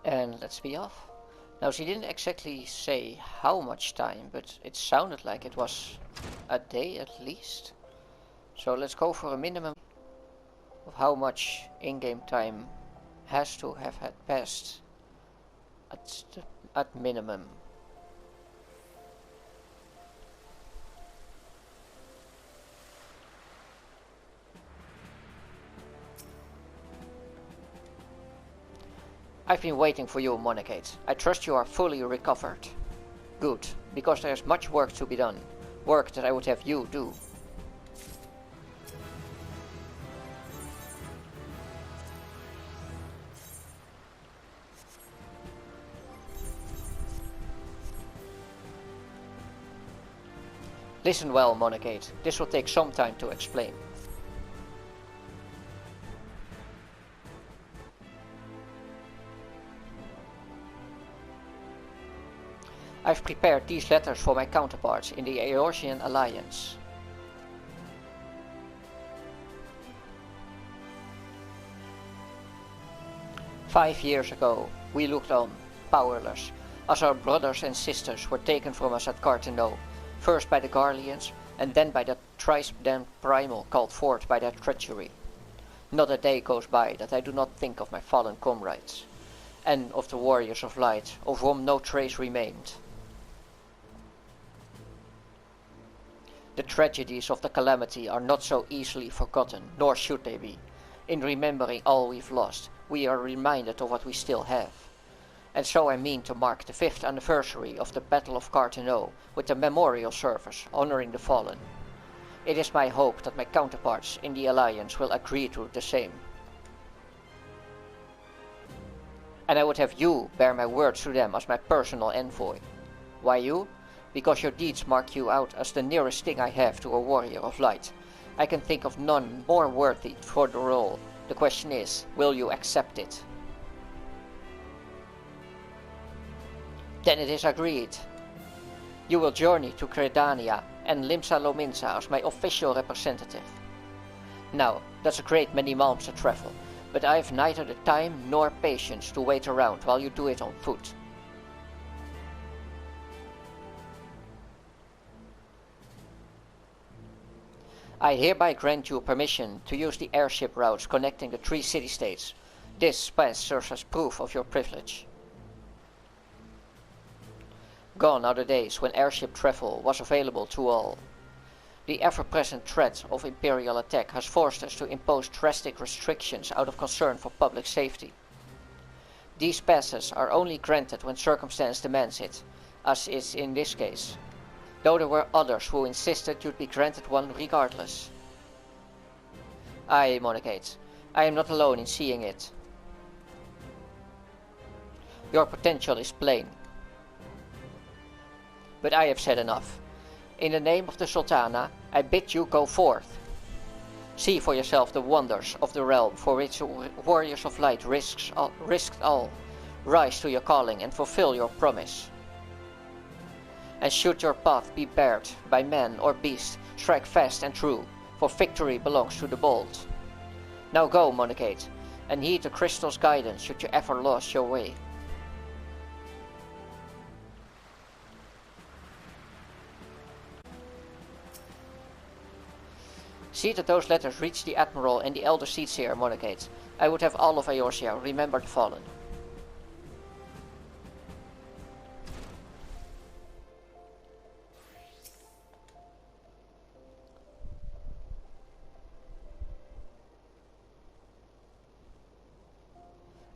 And let's be off. Now she didn't exactly say how much time, but it sounded like it was a day at least. So let's go for a minimum of how much in-game time has to have had passed at minimum. I've been waiting for you, Monagate. I trust you are fully recovered. Good, because there is much work to be done. Work that I would have you do. Listen well, Monagate. This will take some time to explain. I've prepared these letters for my counterparts in the Eorzean Alliance. "5 years ago, we looked on, powerless, as our brothers and sisters were taken from us at Carteneau, first by the Garleans, and then by that thrice-damned primal called forth by their treachery. Not a day goes by that I do not think of my fallen comrades, and of the warriors of light, of whom no trace remained. The tragedies of the calamity are not so easily forgotten, nor should they be. In remembering all we've lost, we are reminded of what we still have. And so I mean to mark the 5th anniversary of the Battle of Carteneau with a memorial service honoring the fallen. It is my hope that my counterparts in the Alliance will agree to the same. And I would have you bear my words to them as my personal envoy. Why you? Because your deeds mark you out as the nearest thing I have to a warrior of light. I can think of none more worthy for the role. The question is, will you accept it?" "Then it is agreed. You will journey to Credania and Limsa Lominsa as my official representative. Now, that's a great many miles to travel, but I have neither the time nor patience to wait around while you do it on foot. I hereby grant you permission to use the airship routes connecting the 3 city-states. This pass serves as proof of your privilege. Gone are the days when airship travel was available to all. The ever-present threat of imperial attack has forced us to impose drastic restrictions out of concern for public safety. These passes are only granted when circumstance demands it, as is in this case, though there were others who insisted you'd be granted one regardless. Aye, Monagate, I am not alone in seeing it. Your potential is plain. But I have said enough. In the name of the Sultana, I bid you go forth. See for yourself the wonders of the realm for which the warriors of light risked all. Rise to your calling and fulfill your promise. And should your path be barred by man or beast, strike fast and true, for victory belongs to the bold. Now go, Monagate, and heed the crystal's guidance should you ever lose your way." "See that those letters reach the Admiral and the Elder Seatseer, Monagate. I would have all of Eorzea remember the fallen."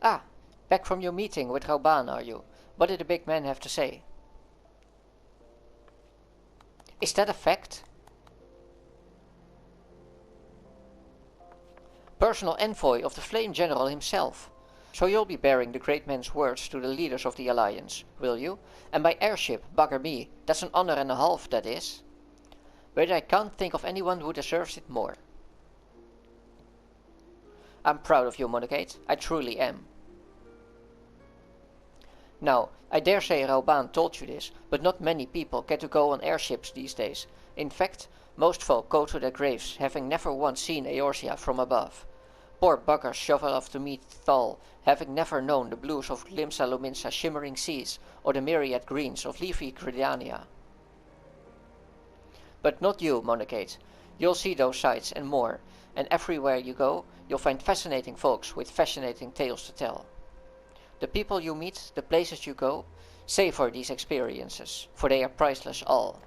"Ah, back from your meeting with Rauban, are you? What did the big man have to say?" "Is that a fact?" "Personal envoy of the Flame General himself. So you'll be bearing the great man's words to the leaders of the Alliance, will you? And by airship, bugger me, that's an honor and a half, that is. But I can't think of anyone who deserves it more." "I'm proud of you, Monagate. I truly am. Now, I dare say Rauban told you this, but not many people get to go on airships these days. In fact, most folk go to their graves having never once seen Eorzea from above. poor buggers shovel off to meet Thal, having never known the blues of Limsa Lominsa's shimmering seas or the myriad greens of leafy Gridania. But not you, Monagate. You'll see those sights and more, and everywhere you go, you'll find fascinating folks with fascinating tales to tell. The people you meet, the places you go, savor these experiences, for they are priceless all.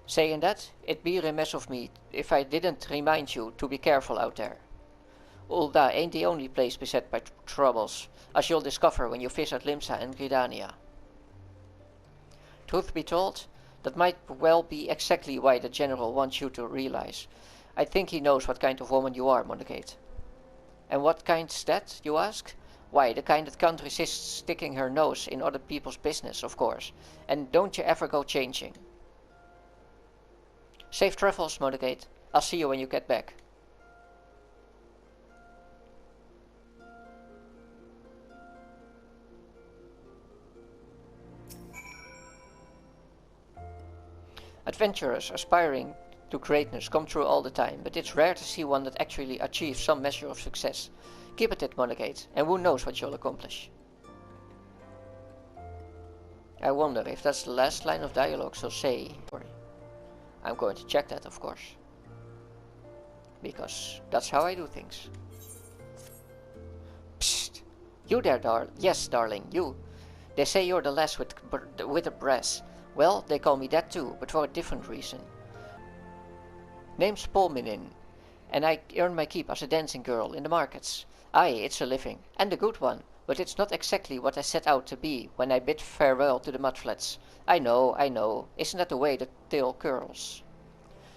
Saying that, it'd be remiss of me if I didn't remind you to be careful out there. Ul'dah ain't the only place beset by troubles, as you'll discover when you visit Limsa and Gridania. Truth be told, that might well be exactly why the General wants you to realize. I think he knows what kind of woman you are, Monagate. And what kind's that, you ask? Why, the kind that can't resist sticking her nose in other people's business, of course, and don't you ever go changing. Safe travels, Monagate. I'll see you when you get back. Adventurers aspiring to greatness come through all the time, but it's rare to see one that actually achieves some measure of success. Keep at it, Monagate, and who knows what you'll accomplish. I wonder if that's the last line of dialogue, so say. I'm going to check that, of course. Because that's how I do things. Psst! You there, yes, darling, you. They say you're the lass with a brass. Well, they call me that too, but for a different reason. Name's Polminin, and I earn my keep as a dancing girl in the markets. Aye, it's a living, and a good one, but it's not exactly what I set out to be when I bid farewell to the mudflats. I know, isn't that the way the tale curls?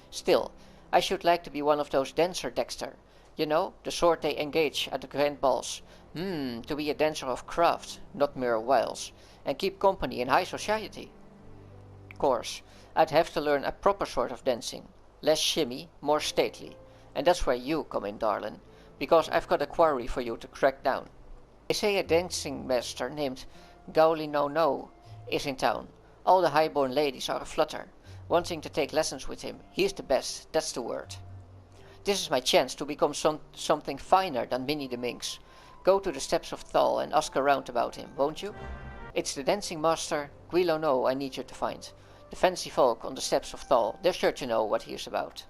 Still, I should like to be one of those dancer Dexter. You know, the sort they engage at the grand balls. To be a dancer of craft, not mere wiles, and keep company in high society. Course, I'd have to learn a proper sort of dancing. Less shimmy, more stately. And that's where you come in, darling, because I've got a quarry for you to crack down. They say a dancing master named Gowly No is in town. All the high-born ladies are aflutter, wanting to take lessons with him. He's the best, that's the word. This is my chance to become something finer than Minnie the Minx. Go to the steps of Thal and ask around about him, won't you? It's the dancing master, Guilo No, I need you to find. The fancy folk on the steps of Thal, they're sure to know what he is about.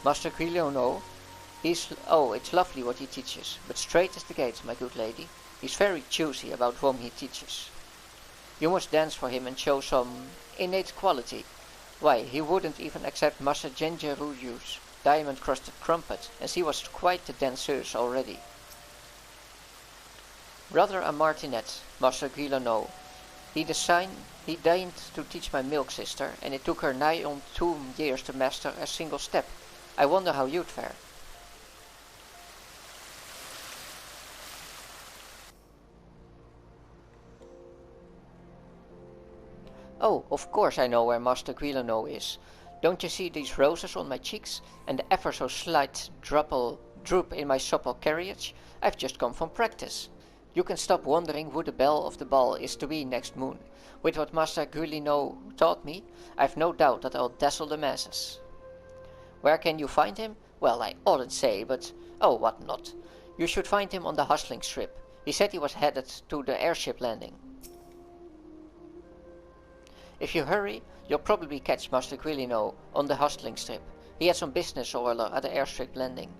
Master Guilo No? It's lovely what he teaches, but straight as the gates, my good lady. He's very choosy about whom he teaches. You must dance for him and show some innate quality. Why, he wouldn't even accept Master Gengeruju's diamond-crusted crumpet, as he was quite the danseuse already. Rather a martinet, Master Guilo No. He deigned to teach my milk sister, and it took her nigh on 2 years to master a single step. I wonder how you'd fare. Oh, of course I know where Master Guilo No is. Don't you see these roses on my cheeks, and the ever so slight droop in my supple carriage? I've just come from practice. You can stop wondering who the belle of the ball is to be next moon. With what Master Guilo No taught me, I've no doubt that I'll dazzle the masses. Where can you find him? Well, I oughtn't say, but oh, what not. You should find him on the hustling strip. He said he was headed to the airship landing. If you hurry, you'll probably catch Master Guilo No on the hustling strip. He had some business or other at the airstrip landing.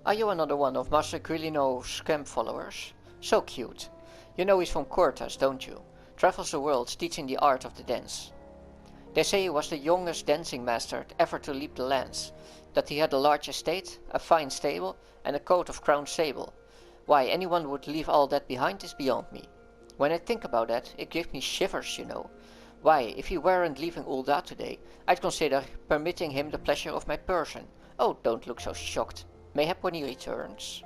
Are you another one of Master Guilo No's camp followers? So cute. You know he's from Cortas, don't you? Travels the world teaching the art of the dance. They say he was the youngest dancing master ever to leap the lands, that he had a large estate, a fine stable, and a coat of crown sable. Why anyone would leave all that behind is beyond me. When I think about that, it gives me shivers, you know. Why, if he weren't leaving Ul'dah today, I'd consider permitting him the pleasure of my person. Oh, don't look so shocked. Mayhap when he returns.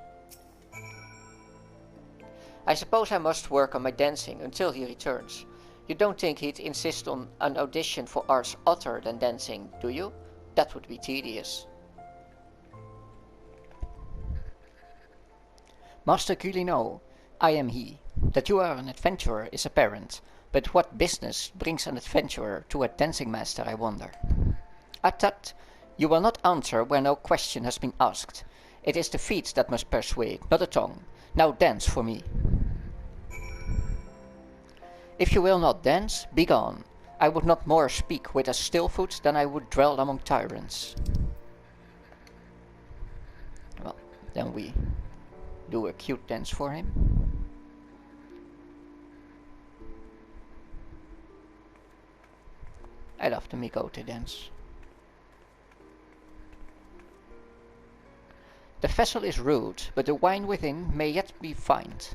I suppose I must work on my dancing until he returns. You don't think he'd insist on an audition for arts other than dancing, do you? That would be tedious. Master Culino, I am he. That you are an adventurer is apparent, but what business brings an adventurer to a dancing master, I wonder? Tut, you will not answer where no question has been asked. It is the feet that must persuade, not the tongue. Now dance for me. If you will not dance, begone. I would not more speak with a still foot than I would dwell among tyrants. Well, then we do a cute dance for him. I love the Mikote dance. The vessel is rude, but the wine within may yet be fined.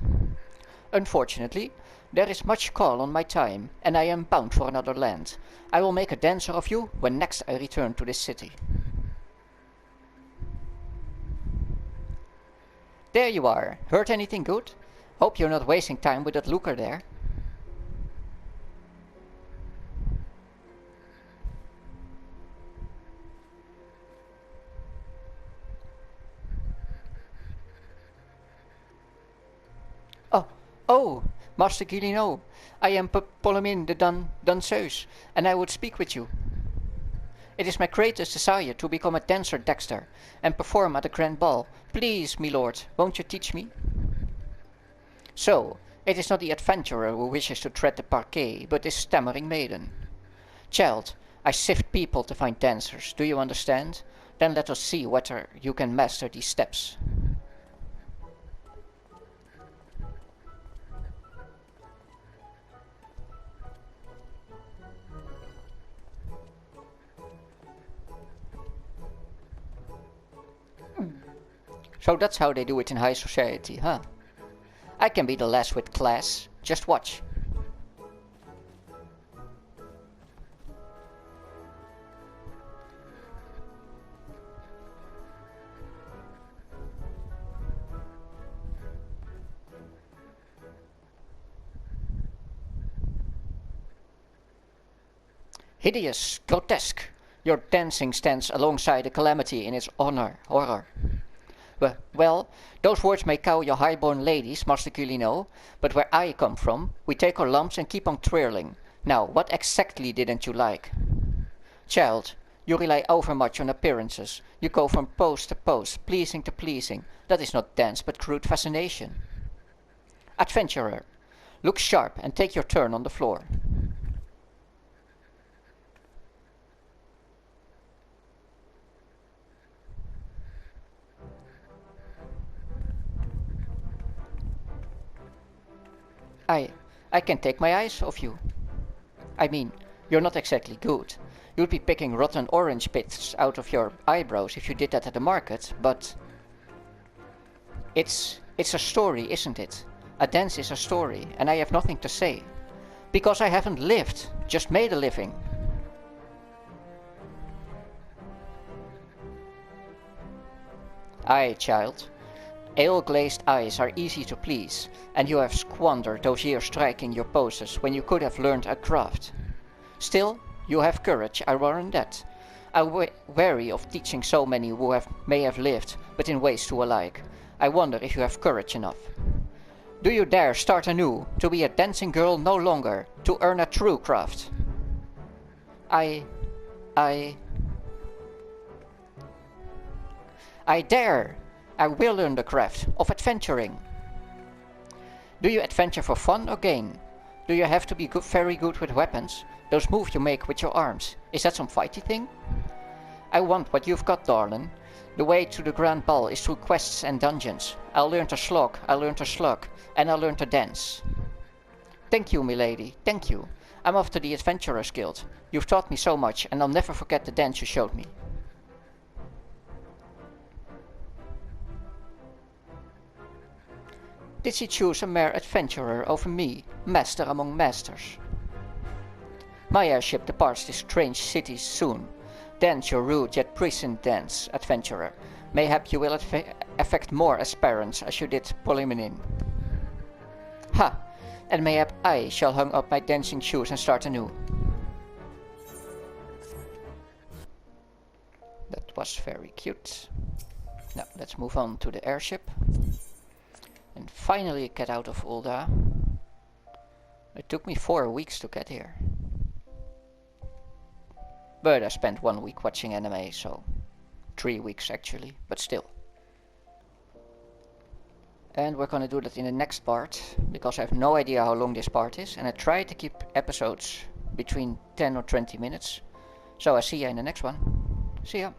Unfortunately, there is much call on my time, and I am bound for another land. I will make a dancer of you when next I return to this city. There you are. Heard anything good? Hope you're not wasting time with that looker there. Oh, Master Gilino, I am Polomin the danseuse, and I would speak with you. It is my greatest desire to become a dancer dexter, and perform at a grand ball. Please, my lord, won't you teach me? So, it is not the adventurer who wishes to tread the parquet, but this stammering maiden. Child, I sift people to find dancers, do you understand? Then let us see whether you can master these steps. So that's how they do it in high society, huh? I can be the lass with class. Just watch. Hideous, grotesque. Your dancing stands alongside a calamity in its horror. Well, those words may cow your high-born ladies, Master Culino, but where I come from, we take our lumps and keep on twirling. Now, what exactly didn't you like? Child, you rely overmuch on appearances. You go from pose to pose, pleasing to pleasing. That is not dance, but crude fascination. Adventurer, look sharp and take your turn on the floor. I can take my eyes off you. I mean, you're not exactly good. You'd be picking rotten orange bits out of your eyebrows if you did that at the market, but... It's a story, isn't it? A dance is a story, and I have nothing to say. Because I haven't lived, just made a living. Aye, child. Ale-glazed eyes are easy to please, and you have squandered those years striking your poses when you could have learned a craft. Still, you have courage, I warrant that. I'm wary of teaching so many who may have lived, but in ways too alike. I wonder if you have courage enough. Do you dare start anew, to be a dancing girl no longer, to earn a true craft? I dare! I will learn the craft of adventuring. Do you adventure for fun or gain? Do you have to be very good with weapons? Those moves you make with your arms, is that some fighty thing? I want what you've got, darling. The way to the grand ball is through quests and dungeons. I'll learn to slog, and I'll learn to dance. Thank you, milady, thank you. I'm off to the Adventurers Guild. You've taught me so much, and I'll never forget the dance you showed me. Did she choose a mere adventurer over me, master among masters? My airship departs this strange city soon. Dance your rude yet prescient dance, adventurer. Mayhap you will affect more aspirants as you did Polyminin. Ha! and mayhap I shall hang up my dancing shoes and start anew. That was very cute. Now let's move on to the airship. And finally get out of Ul'dah. It took me 4 weeks to get here. But I spent 1 week watching anime, so 3 weeks actually, but still. And we're gonna do that in the next part, because I have no idea how long this part is, and I try to keep episodes between 10 or 20 minutes. So I see you in the next one. See ya!